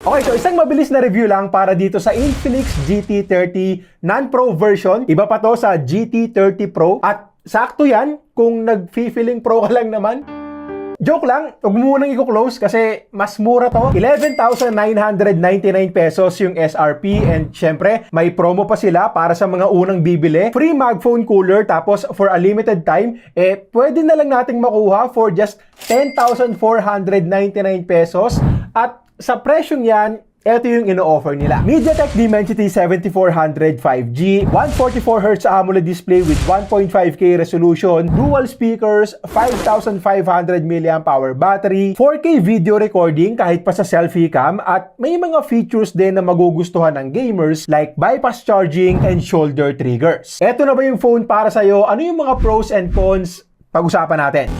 Okay, so isang mabilis na review lang para dito sa Infinix GT30 non-Pro version. Iba pa to sa GT30 Pro at sakto yan kung nag-feeling Pro ka lang naman. Joke lang, huwag mo munang i-close kasi mas mura to. 11,999 pesos yung SRP and syempre may promo pa sila para sa mga unang bibili. Free magphone cooler tapos for a limited time, pwede na lang nating makuha for just 10,499 pesos at sa presyong yan, ito yung ino-offer nila. MediaTek Dimensity 7400 5G, 144Hz AMOLED display with 1.5K resolution, dual speakers, 5,500 mAh battery, 4K video recording kahit pa sa selfie cam, at may mga features din na magugustuhan ng gamers like bypass charging and shoulder triggers. Ito na ba yung phone para sa'yo? Ano yung mga pros and cons? Pag-usapan natin.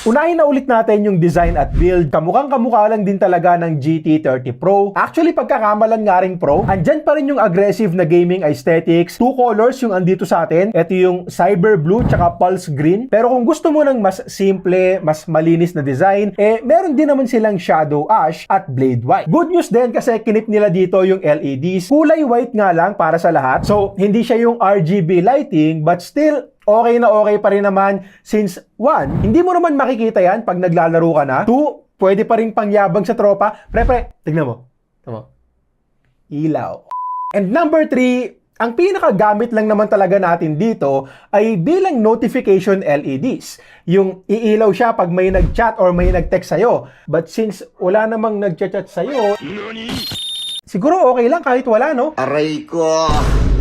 Unahin na ulit natin yung design at build. Kamukhang-kamukha lang din talaga ng GT30 Pro. Actually, pagkakamalan nga rin Pro, andyan pa rin yung aggressive na gaming aesthetics. Two colors yung andito sa atin. Ito yung Cyber Blue tsaka Pulse Green. Pero kung gusto mo ng mas simple, mas malinis na design, meron din naman silang Shadow Ash at Blade White. Good news din kasi kinip nila dito yung LEDs. Kulay white nga lang para sa lahat. So, hindi siya yung RGB lighting, but still, okay na okay pa rin naman since 1, hindi mo naman makikita yan pag naglalaro ka na. 2, pwede pa rin pangyabang sa tropa. Pre, tignan mo. Ilaw. And number 3, ang pinakagamit lang naman talaga natin dito ay bilang notification LEDs. Yung iilaw siya pag may nag-chat or may nag-text sa'yo. But since wala namang nag-chat sa'yo, siguro okay lang kahit wala, no? Aray ko!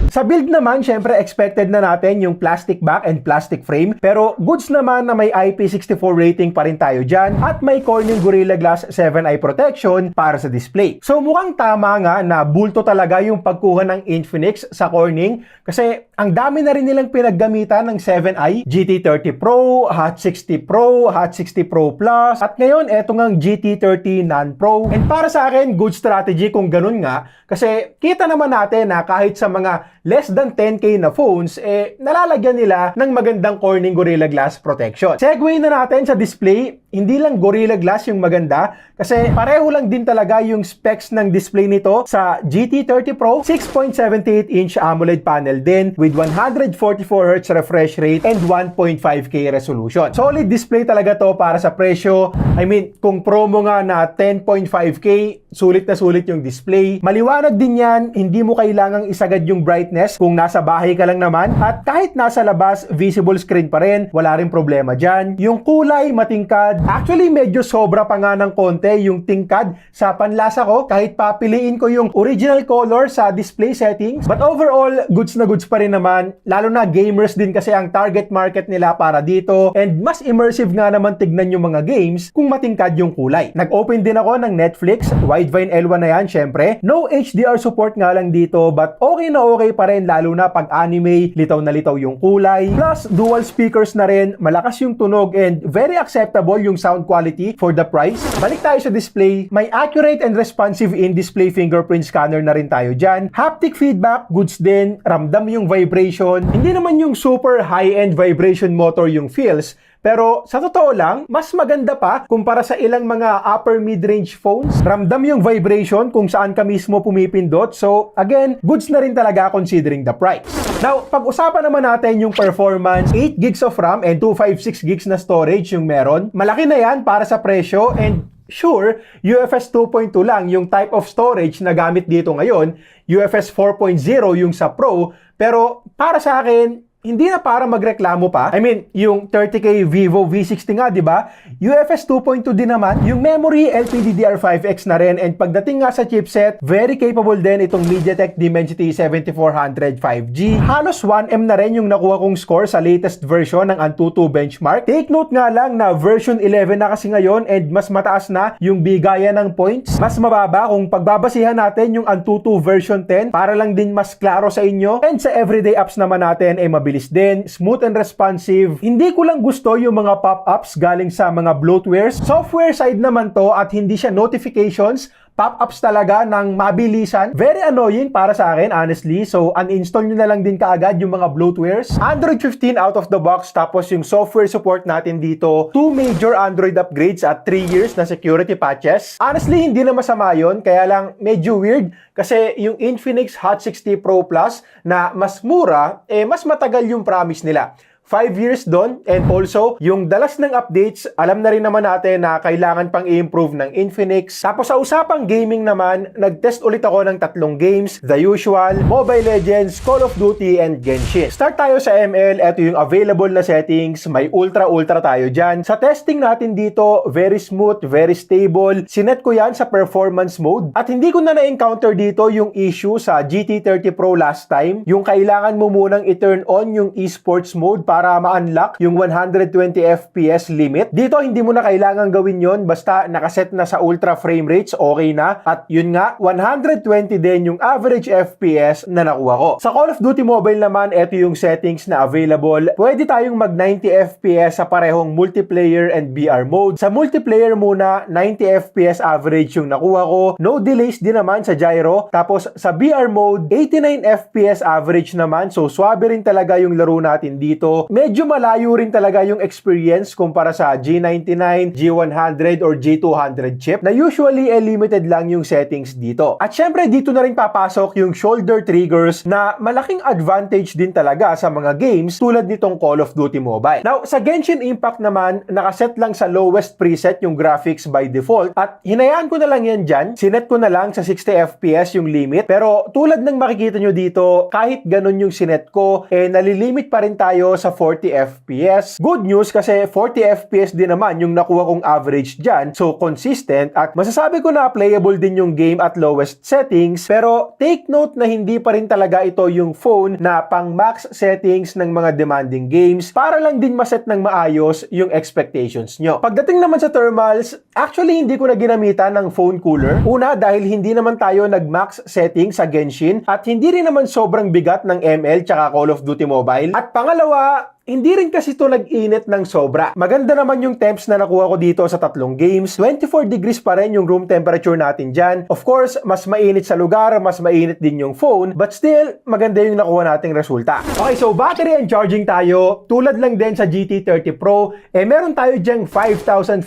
Sa build naman, syempre expected na natin yung plastic back and plastic frame. Pero goods naman na may IP64 rating pa rin tayo dyan at may Corning Gorilla Glass 7 eye protection para sa display. So mukhang tama nga na bulto talaga yung pagkuha ng Infinix sa Corning kasi ang dami na rin nilang pinaggamitan ng 7i, GT30 Pro, Hot 60 Pro, Hot 60 Pro Plus, at ngayon eto ngang GT30 Non-Pro. And para sa akin, good strategy kung ganun nga kasi kita naman natin na kahit sa mga less than 10K na phones, nalalagyan nila ng magandang Corning Gorilla Glass protection. Segue na natin sa display. Hindi lang Gorilla Glass yung maganda kasi pareho lang din talaga yung specs ng display nito sa GT30 Pro. 6.78-inch AMOLED panel din with 144Hz refresh rate and 1.5K resolution. Solid display talaga to para sa presyo. I mean, kung promo nga na 10.5K, sulit na sulit yung display. Maliwanag din yan, hindi mo kailangang isagad yung brightness kung nasa bahay ka lang naman. At kahit nasa labas, visible screen pa rin, wala rin problema dyan. Yung kulay, matingkad. Actually, medyo sobra pa nga ng konti yung tingkad sa panlasa ko kahit papiliin ko yung original color sa display settings. But overall, goods na goods pa rin naman. Lalo na gamers din kasi ang target market nila para dito. And mas immersive nga naman tignan yung mga games kung matingkad yung kulay. Nag-open din ako ng Netflix. Widevine L1 na yan, syempre. No HDR support nga lang dito, but okay na okay pa rin lalo na pag anime, litaw na litaw yung kulay. Plus, dual speakers na rin, malakas yung tunog and very acceptable yung sound quality for the price. Balik tayo sa display. May accurate and responsive in-display fingerprint scanner na rin tayo dyan. Haptic feedback, goods din. Ramdam yung vibration. Hindi naman yung super high-end vibration motor yung feels. Pero sa totoo lang, mas maganda pa kumpara sa ilang mga upper mid-range phones. Ramdam yung vibration kung saan ka mismo pumipindot. So again, goods na rin talaga considering the price. Now, pag-usapan naman natin yung performance. 8 gigs of RAM and 256 gigs na storage yung meron. Malaki na yan para sa presyo and sure, UFS 2.2 lang yung type of storage na gamit dito ngayon. UFS 4.0 yung sa Pro. Pero para sa akin, hindi na para magreklamo pa. I mean, yung 30K Vivo V60 nga, di ba? UFS 2.2 din naman. Yung memory, LPDDR5X na rin. And pagdating nga sa chipset, very capable din itong MediaTek Dimensity 7400 5G. Halos 1M na rin yung nakuha kong score sa latest version ng Antutu benchmark. Take note nga lang na version 11 na kasi ngayon and mas mataas na yung bigayan ng points. Mas mababa kung pagbabasihan natin yung Antutu version 10 para lang din mas klaro sa inyo. And sa everyday apps naman natin ay mabilis din, smooth and responsive. Hindi ko lang gusto yung mga pop-ups galing sa mga bloatwares. Software side naman to at hindi siya notifications, pop-ups talaga ng mabilisan. Very annoying para sa akin, honestly. So, uninstall nyo na lang din kaagad yung mga bloatwares. Android 15 out of the box, tapos yung software support natin dito, 2 major Android upgrades at 3 years na security patches. Honestly, hindi na masama yun, kaya lang medyo weird kasi yung Infinix Hot 60 Pro Plus na mas mura, mas matagal yung promise nila. 5 years doon, and also, yung dalas ng updates, alam na rin naman natin na kailangan pang i-improve ng Infinix. Tapos sa usapang gaming naman, nag-test ulit ako ng 3 games, the usual, Mobile Legends, Call of Duty, and Genshin. Start tayo sa ML, eto yung available na settings, may ultra tayo dyan. Sa testing natin dito, very smooth, very stable, sinet ko yan sa performance mode, at hindi ko na na-encounter dito yung issue sa GT30 Pro last time, yung kailangan mo munang i-turn on yung esports mode para ma-unlock yung 120 FPS limit. Dito, hindi mo na kailangan gawin yon, basta nakaset na sa ultra frame rates, okay na. At yun nga, 120 din yung average FPS na nakuha ko. Sa Call of Duty Mobile naman, ito yung settings na available. Pwede tayong mag 90 FPS sa parehong multiplayer and BR mode. Sa multiplayer muna, 90 FPS average yung nakuha ko. No delays din naman sa gyro. Tapos sa BR mode, 89 FPS average naman. So, swabe rin talaga yung laro natin dito. Medyo malayo rin talaga yung experience kumpara sa G99, G100, or G200 chip na usually limited lang yung settings dito. At syempre dito na rin papasok yung shoulder triggers na malaking advantage din talaga sa mga games tulad nitong Call of Duty Mobile. Now, sa Genshin Impact naman, nakaset lang sa lowest preset yung graphics by default at hinayaan ko na lang yan dyan. Sinet ko na lang sa 60 FPS yung limit, pero tulad ng makikita nyo dito, kahit ganun yung sinet ko, nalilimit pa rin tayo sa 40 FPS. Good news kasi 40 FPS din naman yung nakuha kong average dyan. So, consistent at masasabi ko na playable din yung game at lowest settings. Pero take note na hindi pa rin talaga ito yung phone na pang max settings ng mga demanding games para lang din maset ng maayos yung expectations nyo. Pagdating naman sa thermals, actually hindi ko na ginamitan ng phone cooler. Una, dahil hindi naman tayo nag-max setting sa Genshin at hindi rin naman sobrang bigat ng ML tsaka Call of Duty Mobile. At pangalawa, hindi rin kasi ito nag-init ng sobra. Maganda naman yung temps na nakuha ko dito sa 3 games. 24 degrees pa rin yung room temperature natin dyan. Of course, mas mainit sa lugar, mas mainit din yung phone, but still, maganda yung nakuha nating resulta. Okay, so battery and charging tayo. Tulad lang din sa GT30 Pro, meron tayo dyang 5,500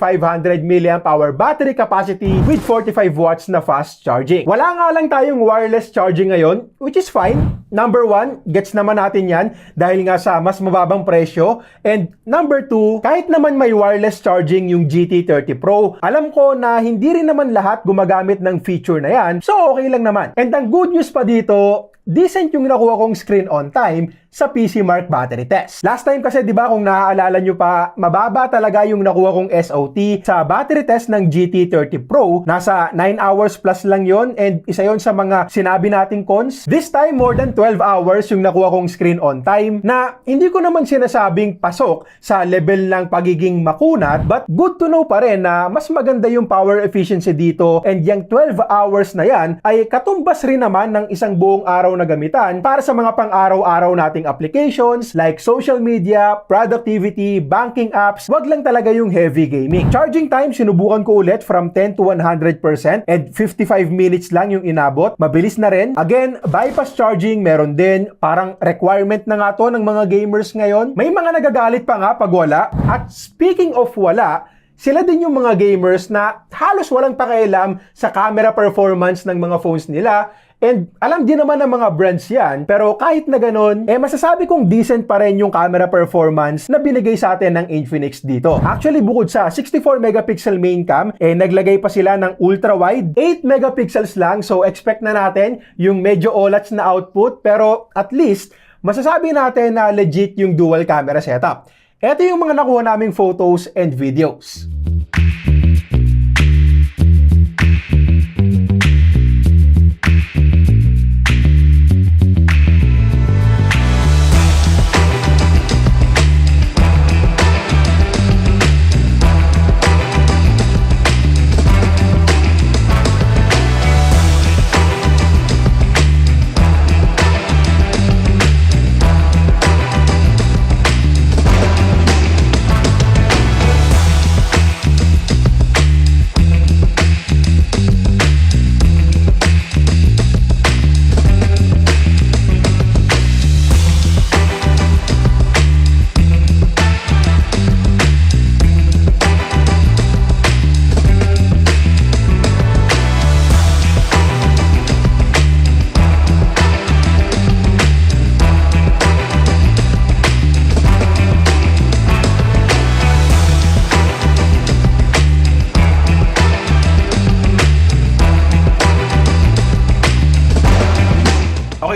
mAh battery capacity with 45 watts na fast charging. Wala nga lang tayong wireless charging ngayon, which is fine. Number 1, gets naman natin yan dahil nga sa mas mababang presyo. And number 2, kahit naman may wireless charging yung GT30 Pro, alam ko na hindi rin naman lahat gumagamit ng feature na yan, so okay lang naman. And ang good news pa dito, decent yung nakuha kong screen on time sa PC Mark battery test. Last time kasi, di ba, kung naaalala nyo pa, mababa talaga yung nakuha kong SOT sa battery test ng GT30 Pro. Nasa 9 hours plus lang yon, and isa yon sa mga sinabi nating cons. This time, more than 12 hours yung nakuha kong screen on time na hindi ko naman sinasabing pasok sa level ng pagiging makunat, but good to know pa rin na mas maganda yung power efficiency dito, and yung 12 hours na yan ay katumbas rin naman ng isang buong araw na gamitan para sa mga pang-araw-araw nating applications like social media, productivity, banking apps. Wag lang talaga yung heavy gaming. Charging time, sinubukan ko ulit from 10 to 100% and 55 minutes lang yung inabot. Mabilis na rin. Again, bypass charging meron din. Parang requirement na nga to ng mga gamers ngayon. May mga nagagalit pa nga pag wala. At speaking of wala, sila din yung mga gamers na halos walang pakialam sa camera performance ng mga phones nila. And alam din naman ng mga brands yan, pero kahit na ganun, masasabi kong decent pa rin yung camera performance na binigay sa atin ng Infinix dito. Actually, bukod sa 64 megapixel main cam, naglagay pa sila ng ultra-wide, 8 megapixels lang, so expect na natin yung medyo OLEDs na output, pero at least, masasabi natin na legit yung dual camera setup. Ito yung mga nakuha naming photos and videos.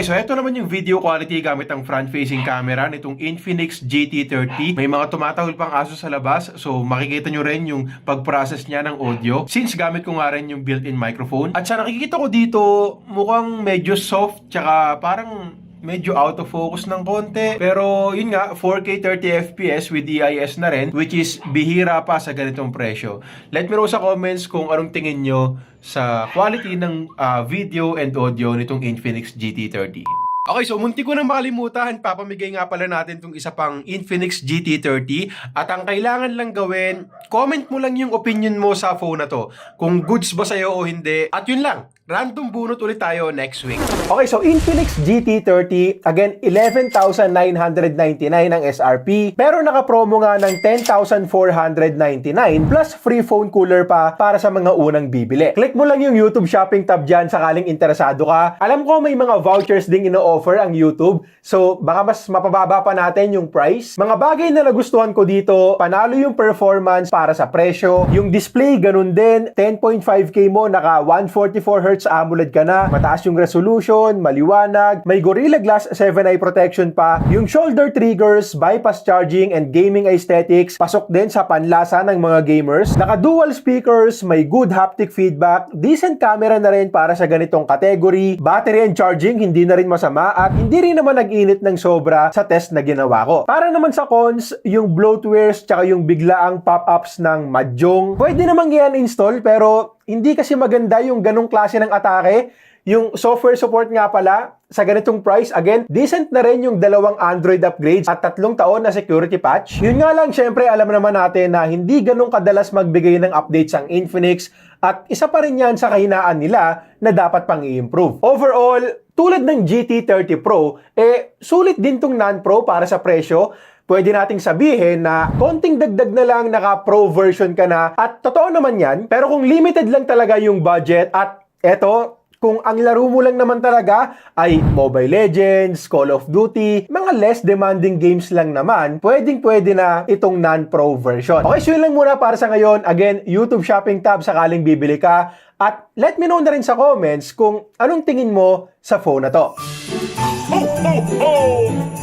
Okay, so ito naman yung video quality gamit ang front-facing camera nitong Infinix GT30. May mga tumatahol pang aso sa labas, so makikita nyo rin yung pag-process niya ng audio since gamit ko nga rin yung built-in microphone. At sa nakikita ko dito, mukhang medyo soft, tsaka parang medyo out of focus ng konti. Pero yun nga, 4K 30fps with DIS na rin, which is bihira pa sa ganitong presyo. Let me know sa comments kung anong tingin nyo sa quality ng video and audio nitong Infinix GT30. Okay, so munti ko nang makalimutan, papamigay nga pala natin itong isa pang Infinix GT30 at ang kailangan lang gawin, comment mo lang yung opinion mo sa phone na to, kung goods ba sa'yo o hindi, at yun lang. Random bunot ulit tayo next week. Okay, so Infinix GT30, again, 11,999 ang SRP, pero naka-promo nga ng 10,499 plus free phone cooler pa para sa mga unang bibili. Click mo lang yung YouTube shopping tab dyan sakaling interesado ka. Alam ko may mga vouchers ding ino-offer ang YouTube, so baka mas mapababa pa natin yung price. Mga bagay na nagustuhan ko dito, panalo yung performance para sa presyo. Yung display, ganun din, 10.5K mo, naka 144Hz AMOLED ka na, mataas yung resolution, maliwanag, may Gorilla Glass 7 eye protection pa, yung shoulder triggers, bypass charging, and gaming aesthetics, pasok din sa panlasa ng mga gamers. Naka dual speakers, may good haptic feedback, decent camera na rin para sa ganitong category, battery and charging, hindi na rin masama, at hindi rin naman nag-init ng sobra sa test na ginawa ko. Para naman sa cons, yung bloatwares, tsaka yung biglaang pop-ups ng Mahjong, pwede namang yan install, pero hindi kasi maganda yung ganong klase ng atake. Yung software support nga pala, sa ganitong price, again, decent na rin yung dalawang Android upgrades at 3 taon na security patch. Yun nga lang, syempre, alam naman natin na hindi ganong kadalas magbigay ng updates ang Infinix at isa pa rin yan sa kahinaan nila na dapat pang i-improve. Overall, tulad ng GT30 Pro, sulit din tong non-Pro para sa presyo. Pwede nating sabihin na konting dagdag na lang naka-Pro version ka na at totoo naman yan, pero kung limited lang talaga yung budget at eto, kung ang laro mo lang naman talaga ay Mobile Legends, Call of Duty, mga less demanding games lang naman, pwedeng-pwede na itong non-Pro version. Okay, so yun lang muna para sa ngayon. Again, YouTube shopping tab sakaling bibili ka at let me know na rin sa comments kung anong tingin mo sa phone na to. Ho, ho, ho!